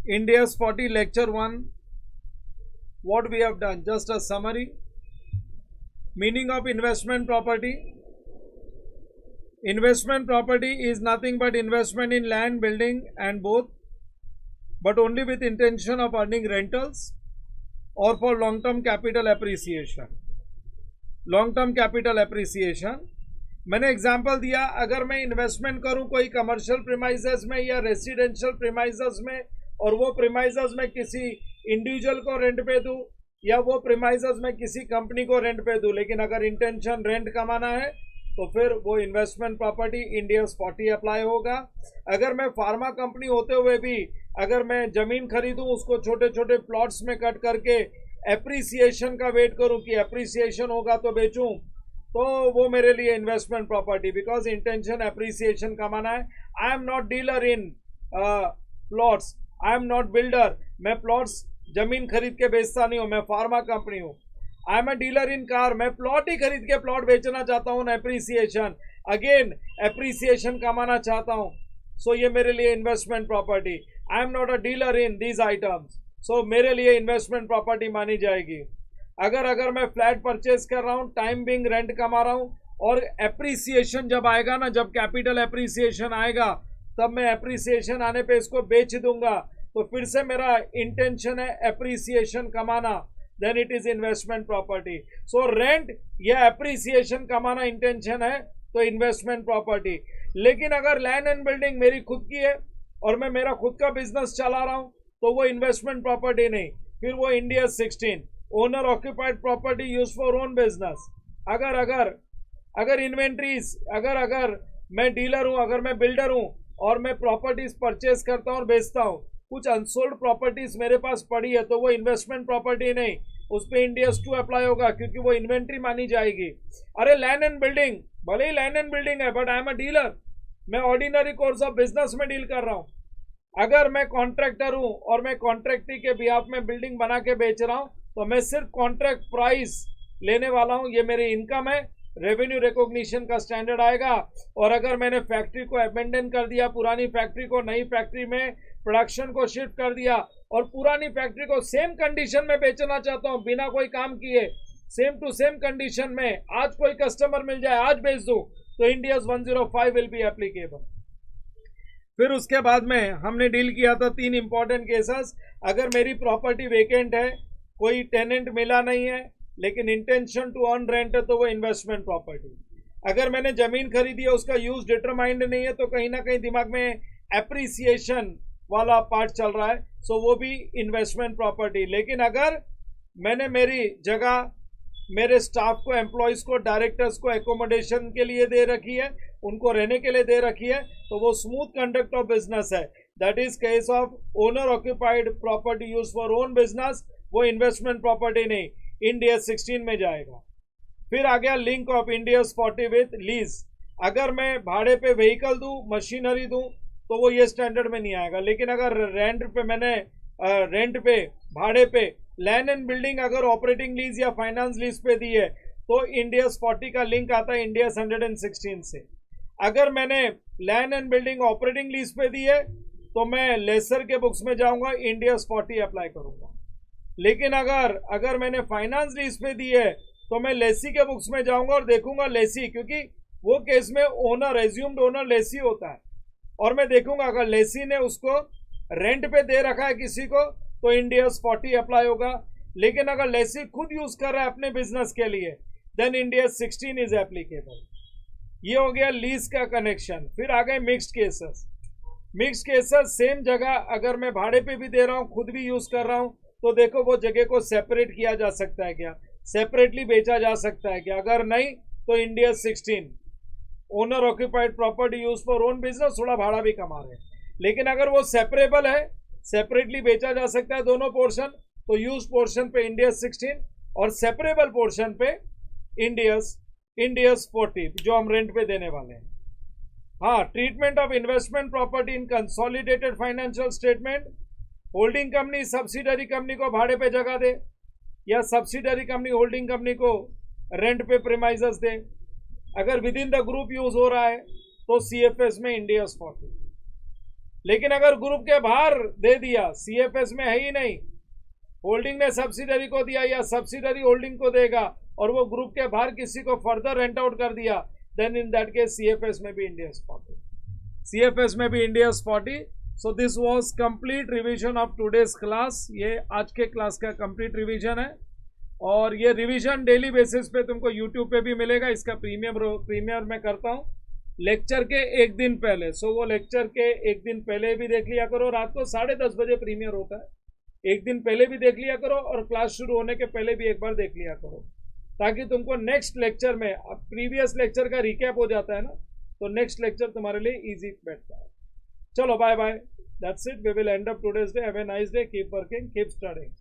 India's 40 lecture 1. What we have done, just a summary. Meaning of investment property. Investment property is nothing but investment in land, building and both, but only with intention of earning rentals or for long term capital appreciation. Long term capital appreciation मैंने example दिया, अगर मैं investment करूं कोई commercial premises में या residential premises में और वो प्रीमाइसेस में किसी इंडिविजुअल को रेंट पे दूं या वो प्रीमाइसेस में किसी कंपनी को रेंट पे दूं, लेकिन अगर इंटेंशन रेंट कमाना है तो फिर वो इन्वेस्टमेंट प्रॉपर्टी इंडियाज 40 अप्लाई होगा। अगर मैं फार्मा कंपनी होते हुए भी अगर मैं जमीन खरीदूं उसको छोटे छोटे प्लॉट्स में कट करके एप्रिसिएशन का वेट करूं कि एप्रिसिएशन होगा तो बेचूं, तो वो मेरे लिए investment property, because intention appreciation कमाना है। आई am not dealer in plots, I am not builder, मैं प्लॉट्स जमीन खरीद के बेचता नहीं हूं, मैं फार्मा कंपनी हूं। I am a dealer in car, मैं प्लॉट ही खरीद के प्लॉट बेचना चाहता हूं, एप्रिसिएशन, अगेन एप्रिसिएशन कमाना चाहता हूं, सो ये मेरे लिए investment property. I am not a dealer in these items, so मेरे लिए इन्वेस्टमेंट प्रॉपर्टी मानी जाएगी। अगर मैं फ्लैट परचेज कर रहा हूं, टाइम बिंग रेंट कमा रहा हूं और एप्रिसिएशन जब आएगा ना, जब कैपिटल एप्रिसिएशन आएगा तब मैं एप्रिसिएशन आने पे इसको बेच दूंगा, तो फिर से मेरा इंटेंशन है एप्रिसिएशन कमाना, then it is investment property. So rent या एप्रिसिएशन कमाना इंटेंशन है तो इन्वेस्टमेंट प्रॉपर्टी। लेकिन अगर लैंड एंड बिल्डिंग मेरी खुद की है और मैं मेरा खुद का बिजनेस चला रहा हूं तो वो इन्वेस्टमेंट प्रॉपर्टी नहीं, फिर वो India 16 owner occupied property use for own business. अगर इन्वेंट्रीज, अगर मैं डीलर हूं, अगर मैं बिल्डर हूं और मैं प्रॉपर्टीज परचेज करता हूं और बेचता हूं, कुछ अनसोल्ड प्रॉपर्टीज मेरे पास पड़ी है तो वो इन्वेस्टमेंट प्रॉपर्टी नहीं, उस पर इंडियाज 2 अप्लाई होगा क्योंकि वो इन्वेंट्री मानी जाएगी। अरे लैंड एंड बिल्डिंग, भले ही लैंड एंड बिल्डिंग है but I am a dealer, मैं ऑर्डिनरी कोर्स ऑफ बिजनेस में डील कर रहा हूं। अगर मैं कॉन्ट्रैक्टर हूं और मैं कॉन्ट्रैक्टी के बिहाफ में बिल्डिंग बना के बेच रहा हूं तो मैं सिर्फ कॉन्ट्रैक्ट प्राइस लेने वाला हूं, ये मेरी इनकम है, रेवेन्यू रिकॉग्निशन का स्टैंडर्ड आएगा। और अगर मैंने फैक्ट्री को अबेंडन कर दिया, पुरानी फैक्ट्री को नई फैक्ट्री में प्रोडक्शन को शिफ्ट कर दिया और पुरानी फैक्ट्री को सेम कंडीशन में बेचना चाहता हूं बिना कोई काम किए, सेम टू सेम कंडीशन में, आज कोई कस्टमर मिल जाए आज बेच दूं, तो इंडियाज 105 विल बी एप्लीकेबल। फिर उसके बाद में हमने डील किया था 3 इंपॉर्टेंट केसेस। अगर मेरी प्रॉपर्टी वेकेंट है, कोई टेनेंट मिला नहीं है लेकिन इंटेंशन टू अर्न रेंट है तो वो इन्वेस्टमेंट प्रॉपर्टी। अगर मैंने जमीन खरीदी है उसका यूज डिटरमाइंड नहीं है तो कहीं ना कहीं दिमाग में एप्रिसिएशन वाला पार्ट चल रहा है, सो वो भी इन्वेस्टमेंट प्रॉपर्टी। लेकिन अगर मैंने मेरी जगह मेरे स्टाफ को, एम्प्लॉयज को, डायरेक्टर्स को एकोमोडेशन के लिए दे रखी है, उनको रहने के लिए दे रखी है, तो वो स्मूथ कंडक्ट ऑफ बिजनेस है, that is case of owner occupied property use for own business, वो इन्वेस्टमेंट प्रॉपर्टी नहीं, इंडिया 16 में जाएगा। फिर आ गया link of India 40 with lease. अगर मैं भाड़े पे व्हीकल दूं, मशीनरी दूं तो वो ये स्टैंडर्ड में नहीं आएगा, लेकिन अगर रेंट पे मैंने रेंट पे, भाड़े पे लैंड एंड बिल्डिंग अगर ऑपरेटिंग लीज या फाइनेंस लीज पे दी है तो इंडियाज 40 का लिंक आता है इंडिया 116 से। अगर मैंने land and building operating lease पे दी है तो मैं लेसर के बुक्स में जाऊंगा, इंडियाज 40 अप्लाई करूंगा। लेकिन अगर मैंने फाइनेंस लीज पे दी है तो मैं लेसी के बुक्स में जाऊंगा और देखूंगा लेसी, क्योंकि वो केस में ओनर, एज्यूम्ड ओनर लेसी होता है, और मैं देखूंगा अगर लेसी ने उसको रेंट पे दे रखा है किसी को तो इंडियाज 40 अप्लाई होगा। लेकिन अगर लेसी खुद यूज कर रहा है अपने बिजनेस के लिए देन इंडियाज 16 इज एप्लीकेबल। ये हो गया लीज का कनेक्शन। फिर आ गए mixed cases. Mixed cases same जगह अगर मैं भाड़े पे भी दे रहा हूँ, खुद भी यूज कर रहा हूँ, तो देखो वो जगह को सेपरेट किया जा सकता है क्या, सेपरेटली बेचा जा सकता है क्या। अगर नहीं तो India 16 owner occupied property use for own business, थोड़ा भाड़ा भी कमा रहे हैं। लेकिन अगर वो सेपरेबल है, सेपरेटली बेचा जा सकता है दोनों पोर्शन, तो यूज पोर्शन पे इंडिया 16 और सेपरेबल पोर्शन पे इंडियाज 40 जो हम रेंट पे देने वाले हैं। हाँ, treatment of investment property in consolidated financial statement. Holding company subsidiary company को भाड़े पे जगह दे या सब्सिडरी कंपनी होल्डिंग कंपनी को रेंट पे प्रीमाइसेस दे। अगर with in the group use हो रहा है तो सीएफएस में इंडियाज 40। लेकिन अगर ग्रुप के बाहर दे दिया, सीएफएस में है ही नहीं, होल्डिंग ने सब्सिडरी को दिया या सब्सिडरी होल्डिंग को देगा और वो ग्रुप के बाहर किसी को फर्दर रेंट आउट कर दिया, then in that case CFS में भी इंडियस 40, सीएफएस में भी Ind AS 40. So this was complete revision of today's class. ये आज के क्लास का कंप्लीट रिवीजन है और ये रिवीजन डेली बेसिस पे तुमको यूट्यूब पे भी मिलेगा. इसका प्रीमियर मैं करता हूँ लेक्चर के एक दिन पहले. सो वो लेक्चर के एक दिन पहले भी देख लिया करो. रात को 10:30 बजे प्रीमियर होता है, एक दिन पहले भी देख लिया करो और क्लास शुरू होने के पहले भी एक बार देख लिया करो, ताकि तुमको नेक्स्ट लेक्चर में, अब प्रीवियस लेक्चर का रिकैप हो जाता है ना, तो नेक्स्ट लेक्चर तुम्हारे लिए इजी बैठता है. चलो bye bye, that's it, we will end up today's day. Have a nice day, keep working, keep studying.